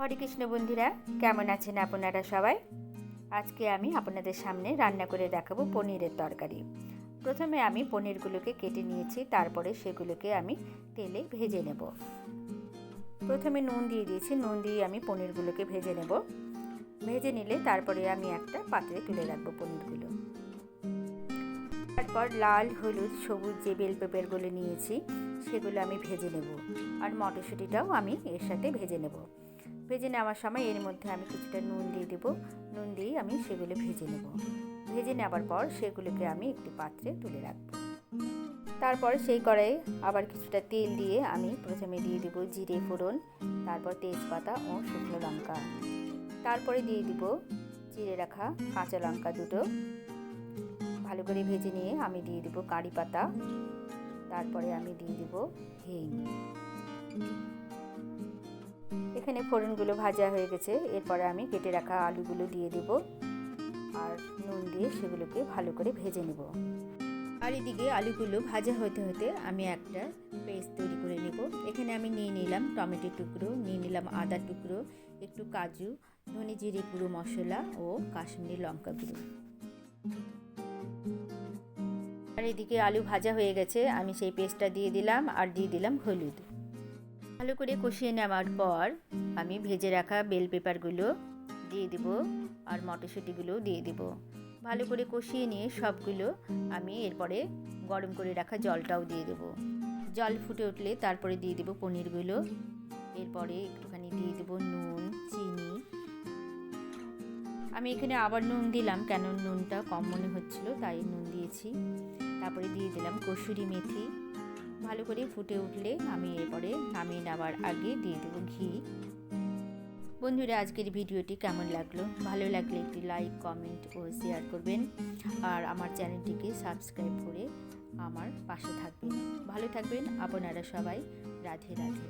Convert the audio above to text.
হরে কৃষ্ণ বন্ধুরা, কেমন আছেন আপনারা সবাই? আজকে আমি আপনাদের সামনে রান্না করে দেখাবো পনিরের তরকারি। প্রথমে আমি পনিরগুলোকে কেটে নিয়েছি, তারপরে সেগুলোকে আমি তেলে ভেজে নেব। প্রথমে নুন দিয়ে দিয়েছি, নুন দিয়ে আমি পনিরগুলোকে ভেজে নেব। ভেজে নিলে তারপরে আমি একটা পাত্রে তুলে রাখবো পনিরগুলো। তারপর লাল, হলুদ, সবুজ যে বেল পেপারগুলো নিয়েছি সেগুলো আমি ভেজে নেব। আর মটরশুঁটিটাও আমি এর সাথে ভেজে নেব। ভেজে নেওয়ার সময় এর মধ্যে আমি কিছুটা নুন দিয়ে দেবো। নুন দিয়ে আমি সেগুলো ভেজে নেব। ভেজে নেওয়ার পর সেগুলোকে আমি একটি পাত্রে তুলে রাখব। তারপর সেই কড়াইয়ে আবার কিছুটা তেল দিয়ে আমি প্রথমে দিয়ে দেবো জিরে ফোড়ন, তারপর তেজপাতা ও শুকনো লঙ্কা। তারপরে দিয়ে দিব চিড়ে রাখা কাঁচা লঙ্কা দুটো। ভালো করে ভেজে নিয়ে আমি দিয়ে দেবো কারি পাতা। তারপরে আমি দিয়ে দেবো হিং। এখানে ফোড়নগুলো ভাজা হয়ে গেছে। এরপরে আমি কেটে রাখা আলুগুলো দিয়ে দেব আর নুন দিয়ে সেগুলোকে ভালো করে ভেজে নেব। আর এদিকে আলুগুলো ভাজা হতে হতে আমি একটা পেস্ট তৈরি করে নেব। এখানে আমি নিয়ে নিলাম টমেটো টুকরো, নিয়ে নিলাম আদা টুকরো, একটু কাজু, ধনে জিরে গুঁড়ো মশলা ও কাশ্মীরি লঙ্কা গুঁড়ো। আর এদিকে আলু ভাজা হয়ে গেছে, আমি সেই পেস্টটা দিয়ে দিলাম আর দিয়ে দিলাম হলুদ। ভালো করে কষিয়ে নেওয়ার পর আমি ভেজে রাখা বেল পেপারগুলো দিয়ে দেব আর মটরশুঁটিগুলোও দিয়ে দেব। ভালো করে কষিয়ে নিয়ে সবগুলো আমি এরপরে গরম করে রাখা জলটাও দিয়ে দেব। জল ফুটে উঠলে তারপরে দিয়ে দেব পনিরগুলো। এরপরে একটুখানি দিয়ে দেব নুন, চিনি। আমি এখানে আবার নুন দিলাম, কেন নুনটা কম মনে হচ্ছিল তাই নুন দিয়েছি। তারপরে দিয়ে দিলাম কসুরি মেথি। ভালো করে ফুটে উঠলে আমি এরপরে নামিয়ে নেওয়ার আগে দিয়ে দেবো ঘি। বন্ধুরা, আজকের ভিডিওটি কেমন লাগলো? ভালো লাগলে একটি লাইক, কমেন্ট ও শেয়ার করবেন আর আমার চ্যানেলটিকে সাবস্ক্রাইব করে আমার পাশে থাকবেন। ভালো থাকবেন আপনারা সবাই। রাধে রাধে।